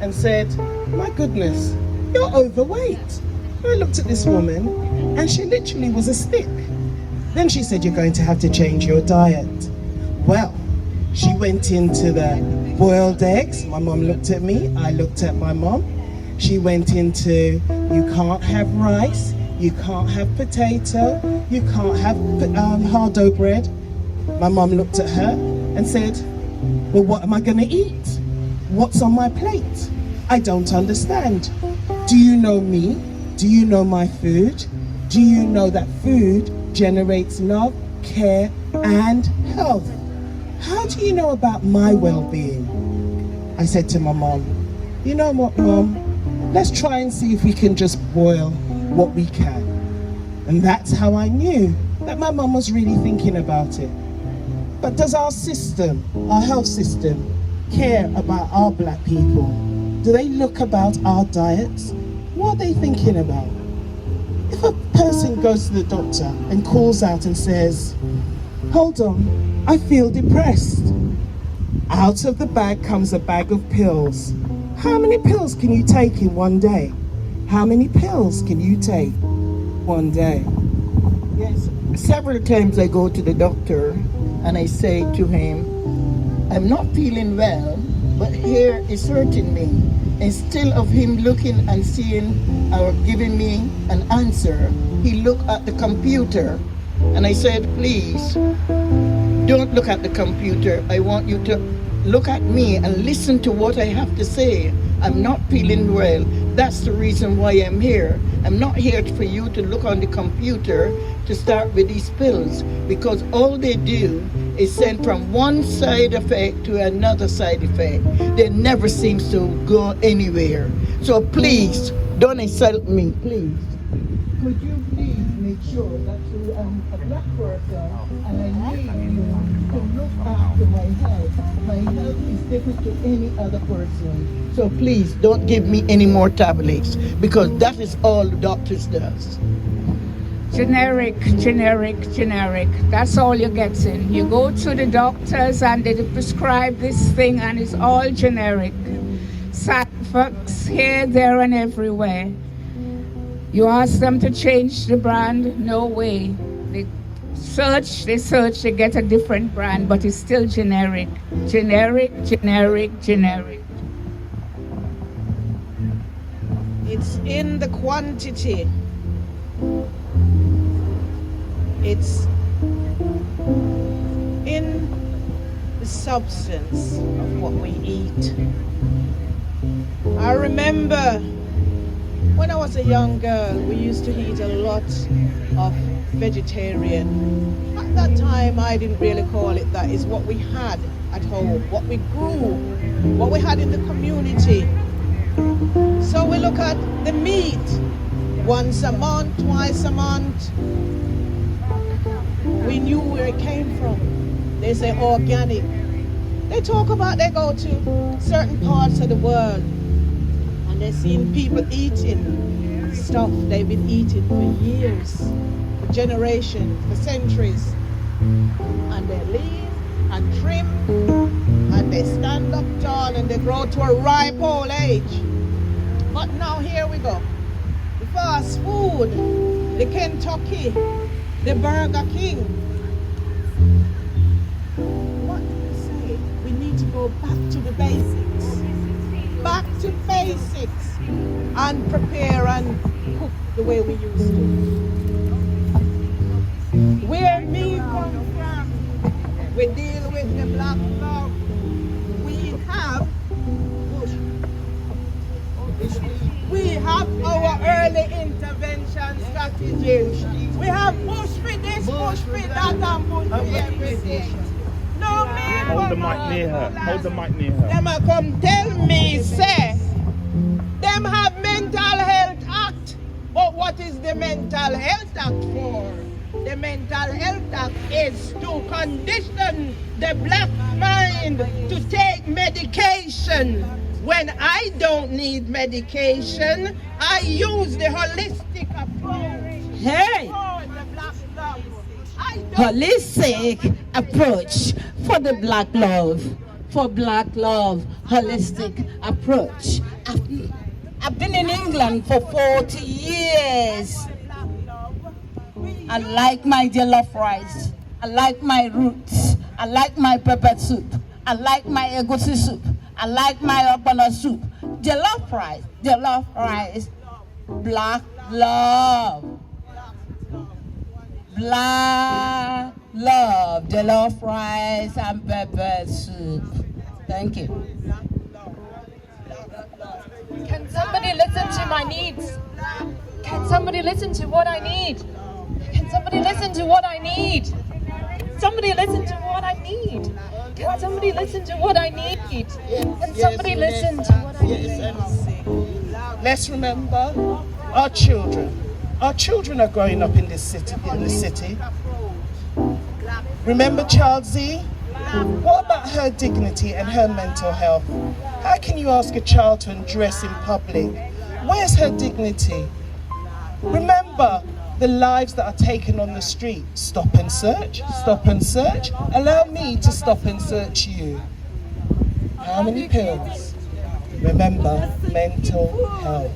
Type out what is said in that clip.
and said, my goodness, you're overweight. I looked at this woman and she literally was a stick. Then she said, you're going to have to change your diet. Well, she went into the boiled eggs. My mum looked at me, I looked at my mum. She went into, you can't have rice, you can't have potato, you can't have hard dough bread. My mum looked at her and said, well, what am I going to eat? What's on my plate? I don't understand. Do you know me? Do you know my food? Do you know that food generates love, care, and health? How do you know about my well-being? I said to my mom, you know what, Mom? Let's try and see if we can just boil what we can. And that's how I knew that my mum was really thinking about it. But does our system, our health system, care about our black people? Do they look about our diets? What are they thinking about? If a person goes to the doctor and calls out and says, hold on, I feel depressed. Out of the bag comes a bag of pills. How many pills can you take in one day? How many pills can you take one day? Yes, several times I go to the doctor and I say to him, I'm not feeling well, but here is hurting me. Instead of him looking and seeing or giving me an answer, he looked at the computer. And I said, please, don't look at the computer. I want you to look at me and listen to what I have to say. I'm not feeling well. That's the reason why I'm here. I'm not here for you to look on the computer to start with these pills, because all they do is send from one side effect to another side effect. They never seem to go anywhere. So please, don't insult me, please. Could you please make sure that you are a black person and I need you to look after my health. My health is different to any other person. So please don't give me any more tablets, because that is all the doctors does. Generic. That's all you're getting. You go to the doctors and they prescribe this thing and it's all generic. Side effects here, there and everywhere. You ask them to change the brand, no way. They search, they get a different brand, but it's still generic. Generic. It's in the quantity. It's in the substance of what we eat. I remember when I was a young girl, we used to eat a lot of vegetarian. At that time, I didn't really call it that. It's what we had at home, what we grew, what we had in the community. So we look at the meat once a month, twice a month. We knew where it came from. They say organic. They talk about they go to certain parts of the world and they're seeing people eating stuff they've been eating for years, for generations, for centuries. And they're lean and trim and they stand up tall and they grow to a ripe old age. But now here we go. The fast food, the Kentucky, the Burger King. What do we say? We need to go back to the basics. Back to basics and prepare and cook the way we used to. Where me come from, we deal with the black love. We have our early intervention strategies. We have push for this, push for that, and push for everything. No man. Hold the mic near her. Hold the mic near her. Them a come tell me, say, them have mental health act. But what is the mental health act for? The mental health act is to condition the black mind to take medication. When I don't need medication, I use the holistic approach. Hey! Holistic approach for the black love. For black love, holistic approach. I've been in England for 40 years. I like my jollof rice. I like my roots. I like my pepper soup. I like my egusi soup. I like my ogbono soup. Jollof rice, black love. Black love, jollof rice and pepper soup. Thank you. Can somebody listen to my needs? Can somebody listen to what I need? Can somebody listen to what I need? Somebody listen to what I need. Can somebody listen to what I need? Can somebody listen to what I need? Let's remember our children. Our children are growing up in this city. Remember Child Z? What about her dignity and her mental health? How can you ask a child to undress in public? Where's her dignity? Remember the lives that are taken on the street. Stop and search, stop and search. Allow me to stop and search you. How many pills? Remember mental health.